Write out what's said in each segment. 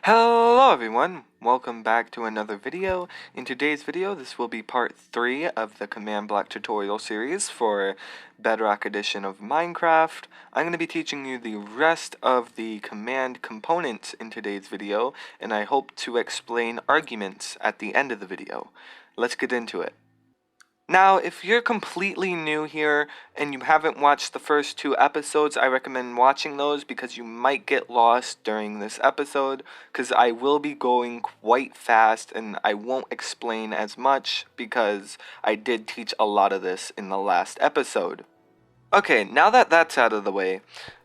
Hello everyone, welcome back to another video. In today's video, this will be part 3 of the command block tutorial series for Bedrock edition of Minecraft. I'm going to be teaching you the rest of the command components in today's video, and I hope to explain arguments at the end of the video. Let's get into it. Now, if you're completely new here and you haven't watched the first 2 episodes, I recommend watching those because you might get lost during this episode, because I will be going quite fast and I won't explain as much because I did teach a lot of this in the last episode. Okay, now that that's out of the way,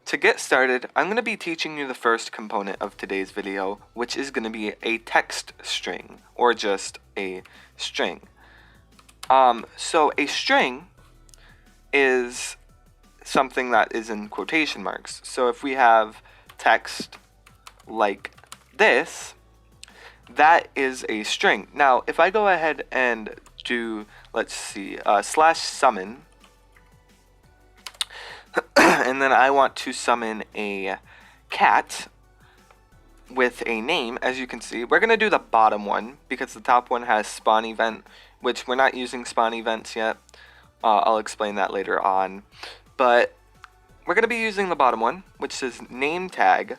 to get started, I'm going to be teaching you the first component of today's video, which is going to be a text string, or just a string. So a string is something that is in quotation marks. So if we have text like this, that is a string. Now, if I go ahead and do, let's see, /summon, and then I want to summon a cat with a name, as you can see, we're going to do the bottom one because the top one has spawn event, which we're not using spawn events yet. I'll explain that later on. But we're going to be using the bottom one, which says name tag :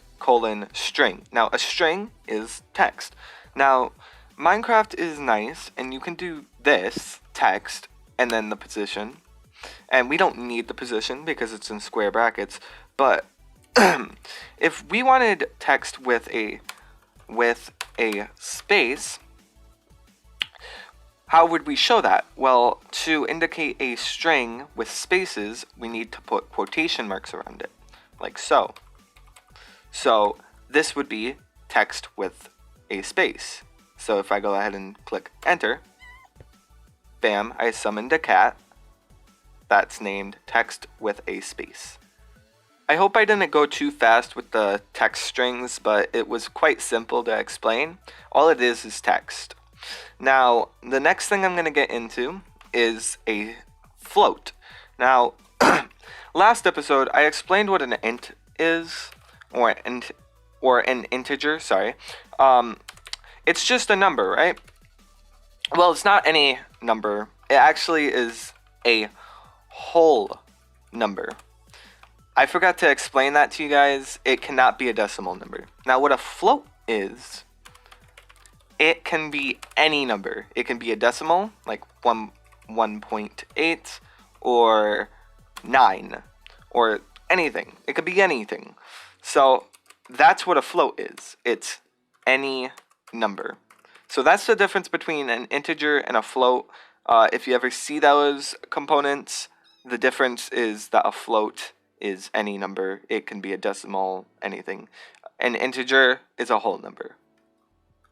string. Now, a string is text. Now, Minecraft is nice, and you can do this, text, and then the position. And we don't need the position because it's in square brackets, but if we wanted text with a space, how would we show that? Well, to indicate a string with spaces, we need to put quotation marks around it, like so. So this would be text with a space. So if I go ahead and click enter, bam, I summoned a cat that's named text with a space. I hope I didn't go too fast with the text strings, but it was quite simple to explain. All it is text. Now, the next thing I'm going to get into is a float. Now, last episode, I explained what an int is, or an integer, sorry. It's just a number, right? Well, it's not any number. It actually is a whole number. I forgot to explain that to you guys. It cannot be a decimal number. Now, what a float is, it can be any number. It can be a decimal, like 1.8, or 9, or anything. It could be anything. So that's what a float is. It's any number. So that's the difference between an integer and a float. If you ever see those components, the difference is that a float is any number. It can be a decimal, anything. An integer is a whole number.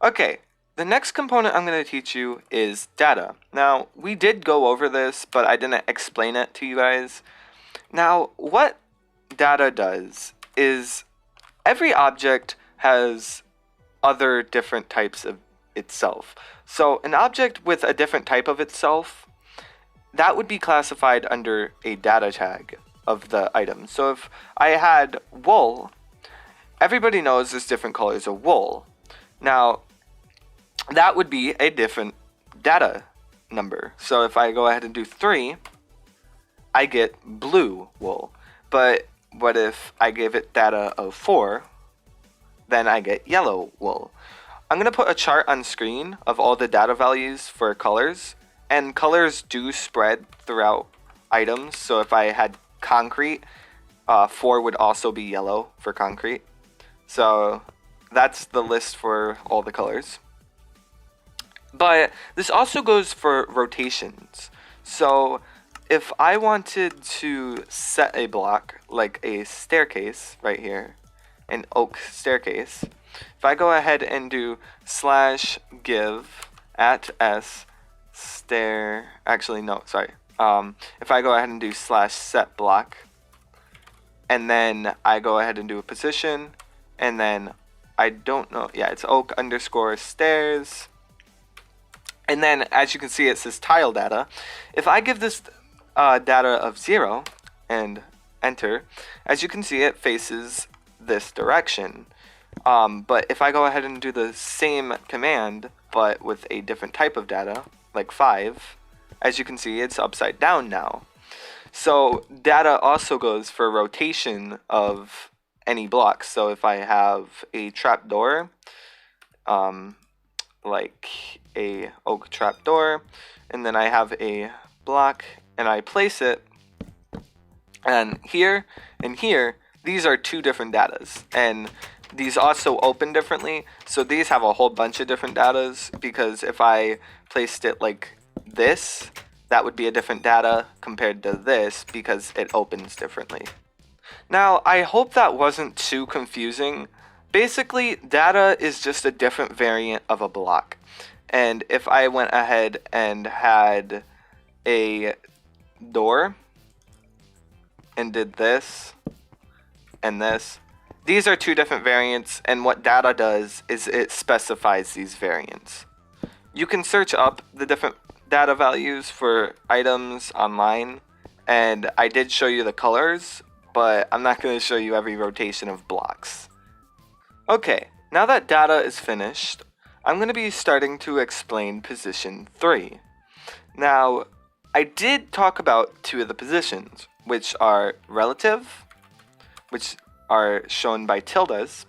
Okay, the next component I'm going to teach you is data. Now, we did go over this, but I didn't explain it to you guys. Now, what data does is every object has other different types of itself. So an object with a different type of itself, that would be classified under a data tag of the item. So if I had wool, everybody knows there's different colors of wool. Now, that would be a different data number. So if I go ahead and do 3, I get blue wool. But what if I give it data of 4, then I get yellow wool. I'm going to put a chart on screen of all the data values for colors, and colors do spread throughout items. So if I had concrete, 4 would also be yellow for concrete. So that's the list for all the colors. But this also goes for rotations. So if I wanted to set a block, like a staircase right here, an oak staircase, if I go ahead and do /give @s stair, actually no, sorry. If I go ahead and do /set block, and then I go ahead and do a position, and then I don't know, yeah, it's oak _ stairs, and then as you can see it says tile data. If I give this data of 0 and enter, as you can see it faces this direction. But if I go ahead and do the same command, but with a different type of data, like 5, as you can see, it's upside down now. So data also goes for rotation of any blocks. So if I have a trapdoor, like a oak trapdoor, and then I have a block, and I place it, and here, these are two different datas, and these also open differently, so these have a whole bunch of different datas, because if I placed it like this, that would be a different data compared to this, because it opens differently. Now, I hope that wasn't too confusing. Basically, data is just a different variant of a block, and if I went ahead and had a door, and did this, and this, these are two different variants, and what data does is it specifies these variants. You can search up the different data values for items online, and I did show you the colors, but I'm not going to show you every rotation of blocks. Okay, now that data is finished, I'm going to be starting to explain position 3. Now, I did talk about two of the positions, which are relative, which are shown by tildes,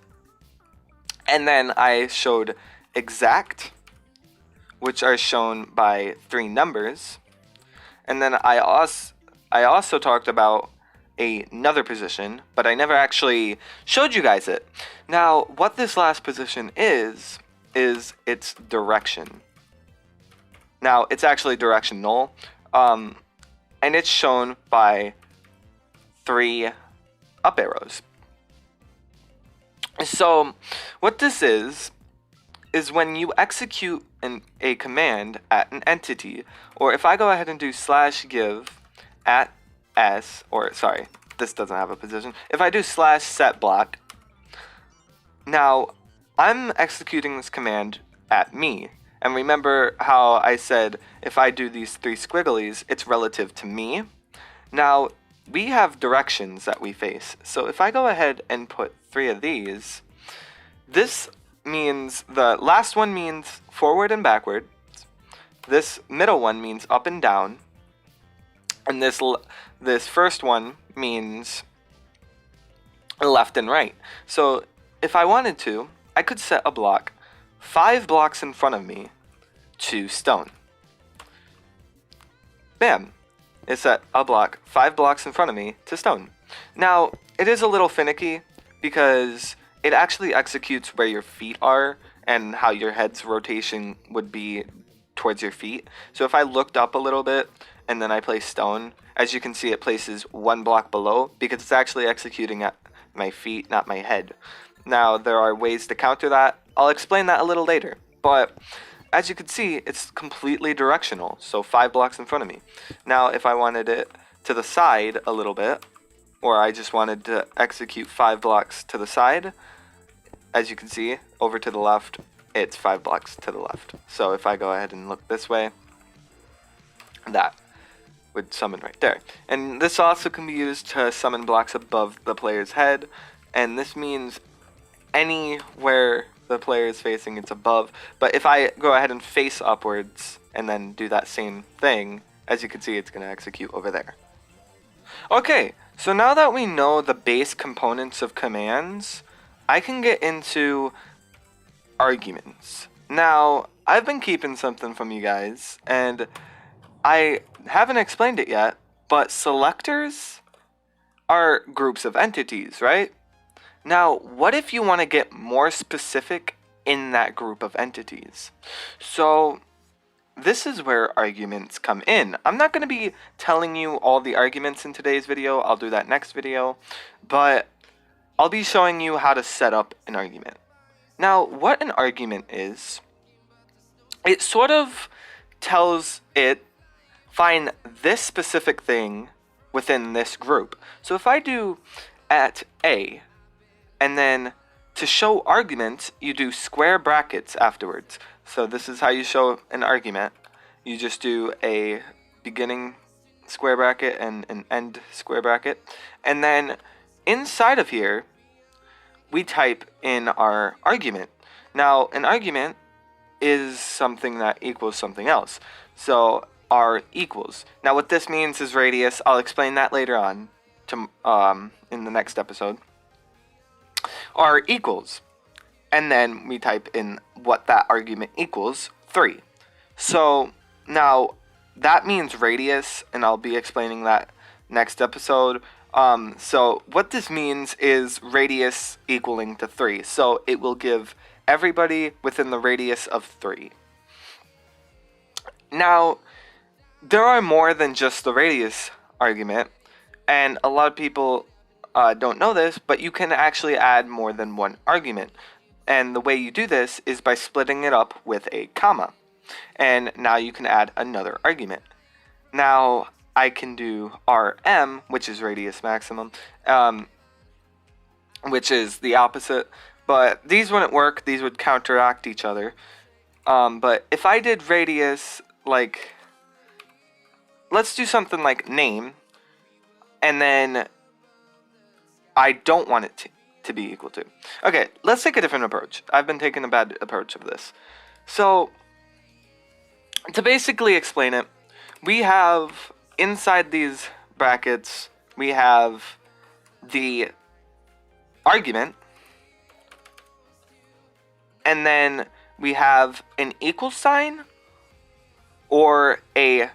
and then I showed exact, which are shown by 3 numbers, and then I also talked about another position, but I never actually showed you guys it. Now, what this last position is its direction. Now, it's actually directional, and it's shown by 3 up arrows. So what this is when you execute a command at an entity, or if I go ahead and do /give at s, or sorry, this doesn't have a position. If I do /set block, now I'm executing this command at me. And remember how I said if I do these 3 squigglies, it's relative to me. Now, we have directions that we face. So if I go ahead and put 3 of these, this means the last one means forward and backward. This middle one means up and down. And this first one means left and right. So if I wanted to, I could set a block 5 blocks in front of me to stone. Bam! It's set a block 5 blocks in front of me to stone. Now, it is a little finicky because it actually executes where your feet are and how your head's rotation would be towards your feet. So if I looked up a little bit and then I place stone, as you can see, it places 1 block below because it's actually executing at my feet, not my head. Now, there are ways to counter that. I'll explain that a little later. But as you can see, it's completely directional. So 5 blocks in front of me. Now, if I wanted it to the side a little bit, or I just wanted to execute 5 blocks to the side, as you can see, over to the left, it's 5 blocks to the left. So if I go ahead and look this way, that would summon right there. And this also can be used to summon blocks above the player's head, and this means anywhere the player is facing, it's above. But if I go ahead and face upwards and then do that same thing, as you can see, it's going to execute over there. Okay, so now that we know the base components of commands, I can get into arguments. Now, I've been keeping something from you guys, and I haven't explained it yet, but selectors are groups of entities, right? Now, what if you want to get more specific in that group of entities? So this is where arguments come in. I'm not going to be telling you all the arguments in today's video. I'll do that next video. But I'll be showing you how to set up an argument. Now, what an argument is, it sort of tells it, find this specific thing within this group. So if I do at A, and then to show arguments, you do square brackets afterwards. So this is how you show an argument. You just do a beginning square bracket and an end square bracket. And then inside of here, we type in our argument. Now, an argument is something that equals something else. So r equals. Now, what this means is radius. I'll explain that later on in the next episode. R equals. And then we type in what that argument equals, 3. So now that means radius, and I'll be explaining that next episode. So what this means is radius equaling to 3. So it will give everybody within the radius of 3. Now, there are more than just the radius argument, and a lot of people don't know this, but you can actually add more than one argument. And the way you do this is by splitting it up with a comma. And now you can add another argument. Now, I can do rm, which is radius maximum, which is the opposite. But these wouldn't work. These would counteract each other. But if I did radius, like, let's do something like name, and then I don't want it to be equal to. Okay, let's take a different approach. I've been taking a bad approach of this. So, to basically explain it, we have inside these brackets, we have the argument, and then we have an equal sign or a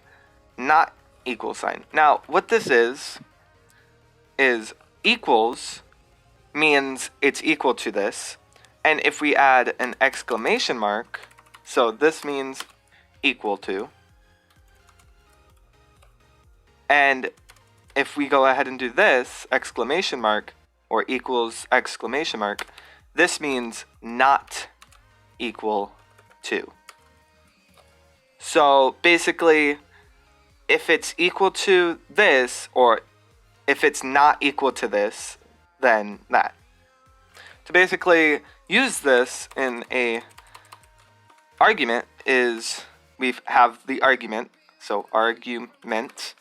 not equal sign. Now, what this is equals means it's equal to this, and if we add an exclamation mark, so this means equal to, and if we go ahead and do this, exclamation mark, or equals exclamation mark, this means not equal to. So basically, if it's equal to this, or if it's not equal to this, then that. To basically use this in a argument is we have the argument, so argument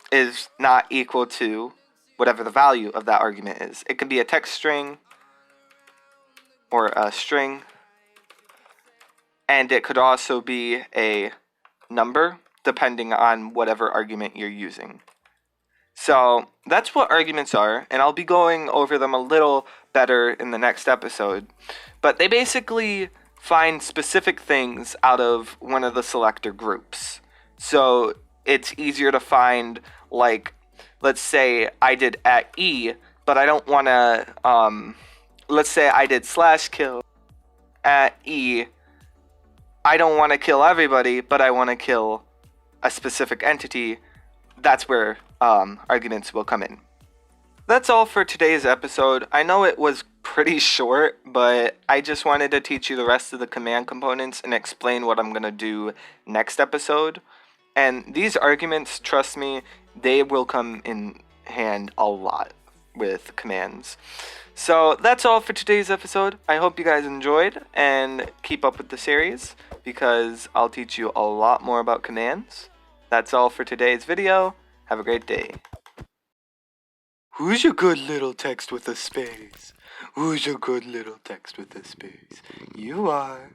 is not equal to whatever the value of that argument is. It can be a text string or a string, and it could also be a number depending on whatever argument you're using. So that's what arguments are, and I'll be going over them a little better in the next episode. But they basically find specific things out of one of the selector groups. So it's easier to find, like, let's say I did at E, but I don't want to, let's say I did /kill at E. I don't want to kill everybody, but I want to kill a specific entity. That's where arguments will come in. That's all for today's episode. I know it was pretty short, but I just wanted to teach you the rest of the command components and explain what I'm going to do next episode. And these arguments, trust me, they will come in hand a lot with commands. So that's all for today's episode. I hope you guys enjoyed and keep up with the series, because I'll teach you a lot more about commands. That's all for today's video. Have a great day. Who's your good little text with a space? Who's your good little text with a space? You are.